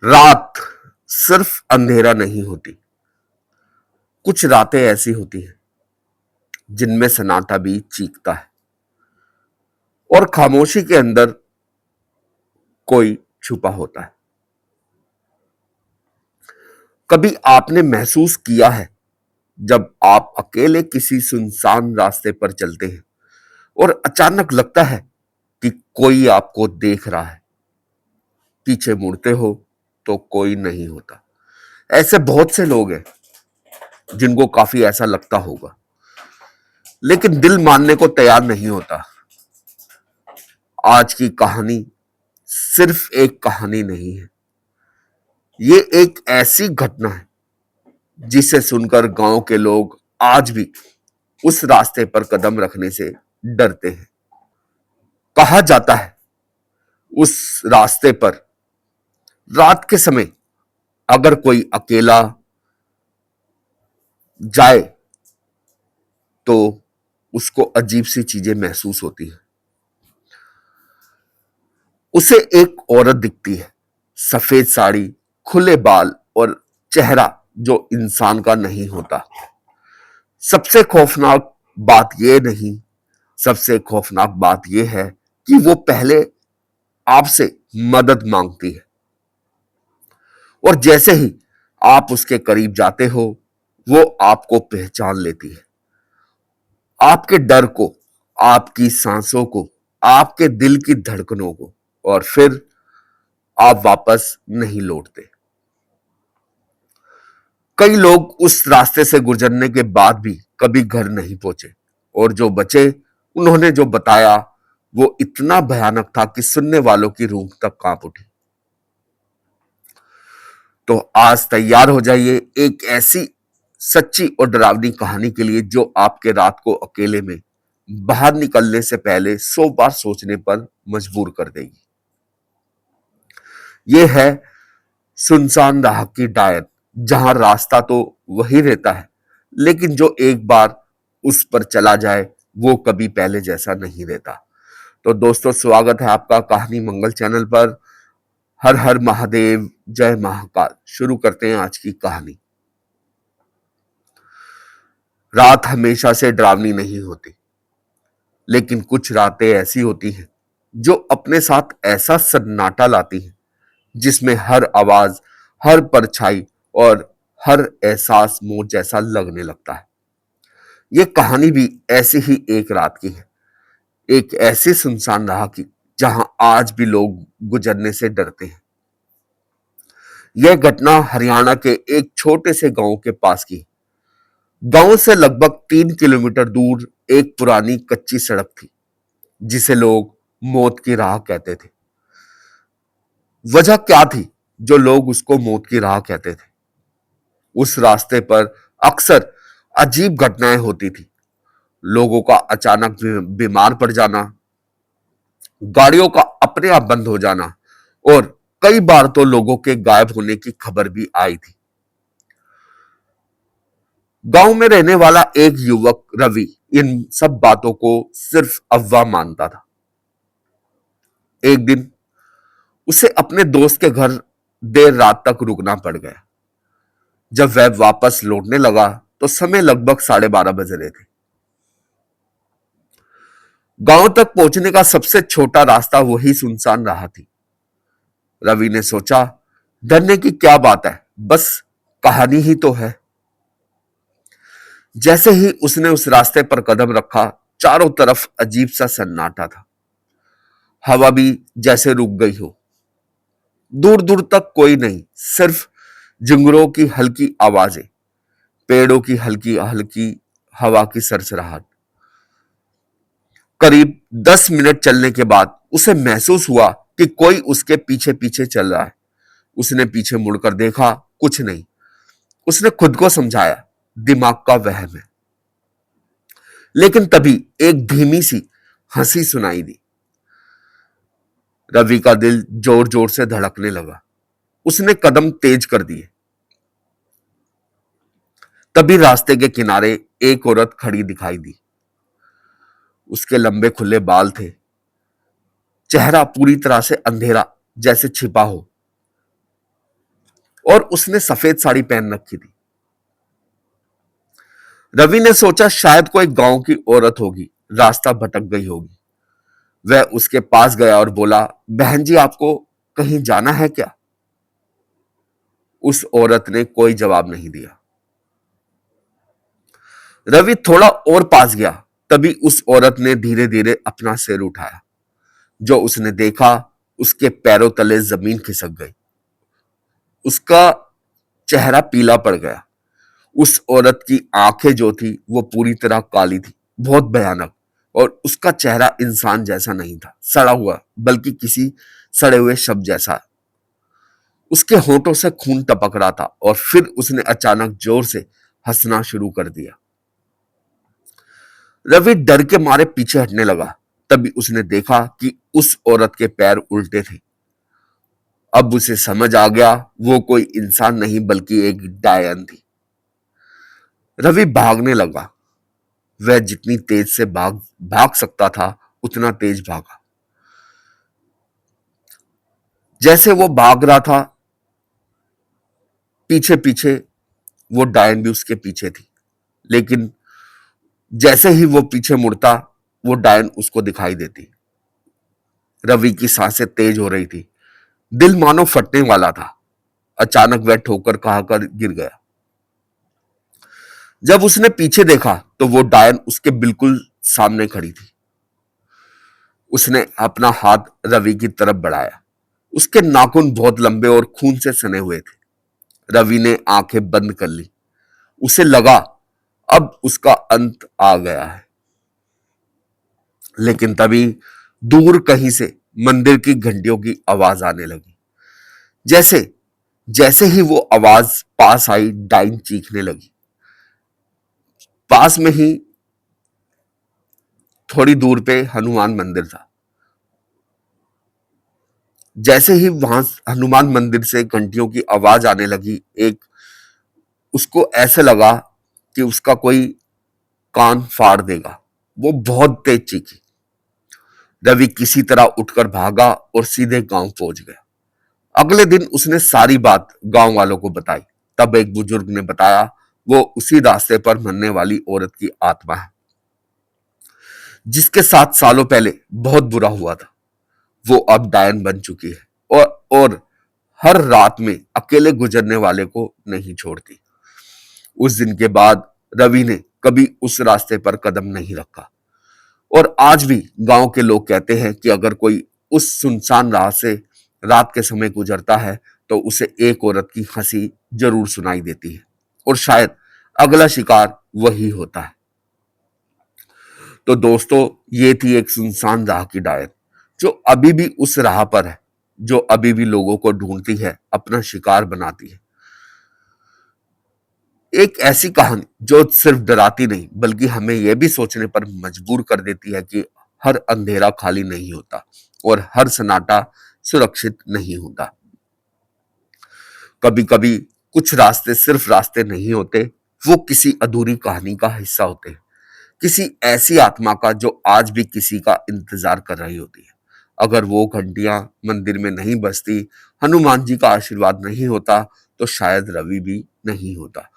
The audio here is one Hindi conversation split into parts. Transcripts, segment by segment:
रात सिर्फ अंधेरा नहीं होती। कुछ रातें ऐसी होती हैं जिनमें सन्नाटा भी चीखता है और खामोशी के अंदर कोई छुपा होता है। कभी आपने महसूस किया है जब आप अकेले किसी सुनसान रास्ते पर चलते हैं और अचानक लगता है कि कोई आपको देख रहा है। पीछे मुड़ते हो तो कोई नहीं होता। ऐसे बहुत से लोग हैं जिनको काफी ऐसा लगता होगा, लेकिन दिल मानने को तैयार नहीं होता। आज की कहानी सिर्फ एक कहानी नहीं है, ये एक ऐसी घटना है जिसे सुनकर गांव के लोग आज भी उस रास्ते पर कदम रखने से डरते हैं। कहा जाता है उस रास्ते पर रात के समय अगर कोई अकेला जाए तो उसको अजीब सी चीजें महसूस होती है। उसे एक औरत दिखती है, सफेद साड़ी, खुले बाल और चेहरा जो इंसान का नहीं होता। सबसे खौफनाक बात यह नहीं, सबसे खौफनाक बात यह है कि वो पहले आपसे मदद मांगती है और जैसे ही आप उसके करीब जाते हो वो आपको पहचान लेती है। आपके डर को, आपकी सांसों को, आपके दिल की धड़कनों को, और फिर आप वापस नहीं लौटते। कई लोग उस रास्ते से गुजरने के बाद भी कभी घर नहीं पहुंचे और जो बचे उन्होंने जो बताया वो इतना भयानक था कि सुनने वालों की रूह तक कांप उठी। तो आज तैयार हो जाइए एक ऐसी सच्ची और डरावनी कहानी के लिए जो आपके रात को अकेले में बाहर निकलने से पहले 100 बार सोचने पर मजबूर कर देगी। यह है सुनसान राह की डायन, जहां रास्ता तो वही रहता है लेकिन जो एक बार उस पर चला जाए वो कभी पहले जैसा नहीं रहता। तो दोस्तों, स्वागत है आपका कहानी मंगल चैनल पर। हर हर महादेव, जय महाकाल। शुरू करते हैं आज की कहानी। रात हमेशा से डरावनी नहीं होती, लेकिन कुछ रातें ऐसी होती हैं जो अपने साथ ऐसा सन्नाटा लाती हैं जिसमें हर आवाज, हर परछाई और हर एहसास मौत जैसा लगने लगता है। यह कहानी भी ऐसी ही एक रात की है, एक ऐसी सुनसान राह की जहां आज भी लोग गुजरने से डरते हैं। यह घटना हरियाणा के एक छोटे से गांव के पास की। गांव से लगभग 3 किलोमीटर दूर एक पुरानी कच्ची सड़क थी जिसे लोग मौत की राह कहते थे। वजह क्या थी जो लोग उसको मौत की राह कहते थे? उस रास्ते पर अक्सर अजीब घटनाएं होती थी। लोगों का अचानक बीमार पड़ जाना, गाड़ियों का अपने आप बंद हो जाना और कई बार तो लोगों के गायब होने की खबर भी आई थी। गांव में रहने वाला एक युवक रवि इन सब बातों को सिर्फ अफवाह मानता था। एक दिन उसे अपने दोस्त के घर देर रात तक रुकना पड़ गया। जब वह वापस लौटने लगा तो समय लगभग 12:30 बज रहे थे। गांव तक पहुंचने का सबसे छोटा रास्ता वही सुनसान राह थी। रवि ने सोचा, डरने की क्या बात है, बस कहानी ही तो है। जैसे ही उसने उस रास्ते पर कदम रखा, चारों तरफ अजीब सा सन्नाटा था। हवा भी जैसे रुक गई हो। दूर दूर तक कोई नहीं, सिर्फ झिंगुरों की हल्की आवाजें, पेड़ों की हल्की हल्की हवा की सरसराहट। करीब 10 मिनट चलने के बाद उसे महसूस हुआ कि कोई उसके पीछे पीछे चल रहा है। उसने पीछे मुड़कर देखा, कुछ नहीं। उसने खुद को समझाया, दिमाग का वहम है। लेकिन तभी एक धीमी सी हंसी सुनाई दी। रवि का दिल जोर जोर से धड़कने लगा। उसने कदम तेज कर दिए। तभी रास्ते के किनारे एक औरत खड़ी दिखाई दी। उसके लंबे खुले बाल थे, चेहरा पूरी तरह से अंधेरा जैसे छिपा हो। और उसने सफेद साड़ी पहन रखी थी। रवि ने सोचा शायद कोई गांव की औरत होगी, रास्ता भटक गई होगी। वह उसके पास गया और बोला, बहन जी आपको कहीं जाना है क्या? उस औरत ने कोई जवाब नहीं दिया। रवि थोड़ा और पास गया, तभी उस औरत ने धीरे धीरे अपना सिर उठाया। जो उसने देखा, उसके पैरों तले जमीन खिसक गई। उसका चेहरा पीला पड़ गया। उस औरत की आंखें जो थी वो पूरी तरह काली थी, बहुत भयानक। और उसका चेहरा इंसान जैसा नहीं था, सड़ा हुआ, बल्कि किसी सड़े हुए शव जैसा। उसके होठों से खून टपक रहा था और फिर उसने अचानक जोर से हंसना शुरू कर दिया। रवि डर के मारे पीछे हटने लगा। तभी उसने देखा कि उस औरत के पैर उल्टे थे। अब उसे समझ आ गया, वो कोई इंसान नहीं बल्कि एक डायन थी। रवि भागने लगा। वह जितनी तेज से भाग भाग सकता था उतना तेज भागा। जैसे वो भाग रहा था, पीछे पीछे वो डायन भी उसके पीछे थी। लेकिन जैसे ही वो पीछे मुड़ता, वो डायन उसको दिखाई देती। रवि की सांसें तेज हो रही थी, दिल मानो फटने वाला था। अचानक वह ठोकर खाकर गिर गया। जब उसने पीछे देखा तो वो डायन उसके बिल्कुल सामने खड़ी थी। उसने अपना हाथ रवि की तरफ बढ़ाया। उसके नाखून बहुत लंबे और खून से सने हुए थे। रवि ने आंखें बंद कर ली। उसे लगा अब उसका अंत आ गया है। लेकिन तभी दूर कहीं से मंदिर की घंटियों की आवाज आने लगी। जैसे जैसे ही वो आवाज पास आई, डाइन चीखने लगी। पास में ही थोड़ी दूर पे हनुमान मंदिर था। जैसे ही वहां हनुमान मंदिर से घंटियों की आवाज आने लगी, एक उसको ऐसे लगा कि उसका कोई कान फाड़ देगा। वो बहुत तेज चीखी। रवि किसी तरह उठकर भागा और सीधे गांव पहुंच गया। अगले दिन उसने सारी बात गांव वालों को बताई। तब एक बुजुर्ग ने बताया, वो उसी रास्ते पर मरने वाली औरत की आत्मा है, जिसके साथ सालों पहले बहुत बुरा हुआ था। वो अब डायन बन चुकी है और हर रात में अकेले गुजरने वाले को नहीं छोड़ती। उस दिन के बाद रवि ने कभी उस रास्ते पर कदम नहीं रखा। और आज भी गांव के लोग कहते हैं कि अगर कोई उस सुनसान राह से रात के समय गुजरता है तो उसे एक औरत की हंसी जरूर सुनाई देती है और शायद अगला शिकार वही होता है। तो दोस्तों, ये थी एक सुनसान राह की डायन, जो अभी भी उस राह पर है, जो अभी भी लोगों को ढूंढती है, अपना शिकार बनाती है। एक ऐसी कहानी जो सिर्फ डराती नहीं बल्कि हमें यह भी सोचने पर मजबूर कर देती है कि हर अंधेरा खाली नहीं होता और हर सन्नाटा सुरक्षित नहीं होता। कभी कभी कुछ रास्ते सिर्फ रास्ते नहीं होते, वो किसी अधूरी कहानी का हिस्सा होते हैं, किसी ऐसी आत्मा का जो आज भी किसी का इंतजार कर रही होती है। अगर वो घंटियां मंदिर में नहीं बजती, हनुमान जी का आशीर्वाद नहीं होता, तो शायद रवि भी नहीं होता।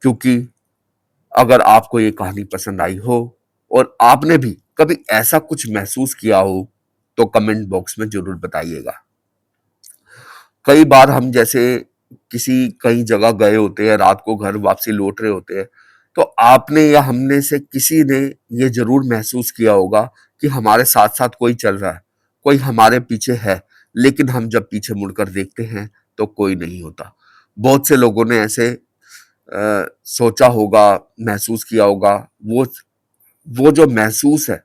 क्योंकि अगर आपको ये कहानी पसंद आई हो और आपने भी कभी ऐसा कुछ महसूस किया हो, तो कमेंट बॉक्स में जरूर बताइएगा। कई बार हम जैसे किसी कई जगह गए होते हैं, रात को घर वापसी लौट रहे होते हैं, तो आपने या हमने से किसी ने ये जरूर महसूस किया होगा कि हमारे साथ साथ कोई चल रहा है, कोई हमारे पीछे है, लेकिन हम जब पीछे मुड़कर देखते हैं तो कोई नहीं होता। बहुत से लोगों ने ऐसे सोचा होगा, महसूस किया होगा। वो जो महसूस है,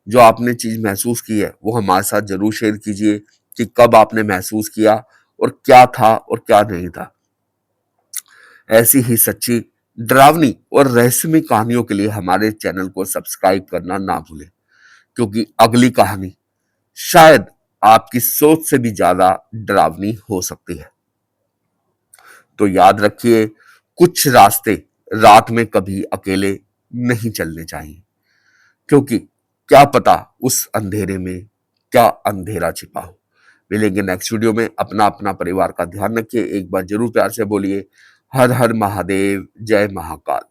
जो आपने चीज महसूस की है, वो हमारे साथ जरूर शेयर कीजिए कि कब आपने महसूस किया और क्या था और क्या नहीं था। ऐसी ही सच्ची, डरावनी और रहस्यमय कहानियों के लिए हमारे चैनल को सब्सक्राइब करना ना भूलें, क्योंकि अगली कहानी शायद आपकी सोच से भी ज्यादा डरावनी हो सकती है। तो याद रखिए, कुछ रास्ते रात में कभी अकेले नहीं चलने चाहिए, क्योंकि क्या पता उस अंधेरे में क्या अंधेरा छिपा हो। मिलेंगे नेक्स्ट वीडियो में। अपना अपना परिवार का ध्यान रखिए। एक बार जरूर प्यार से बोलिए हर हर महादेव, जय महाकाल।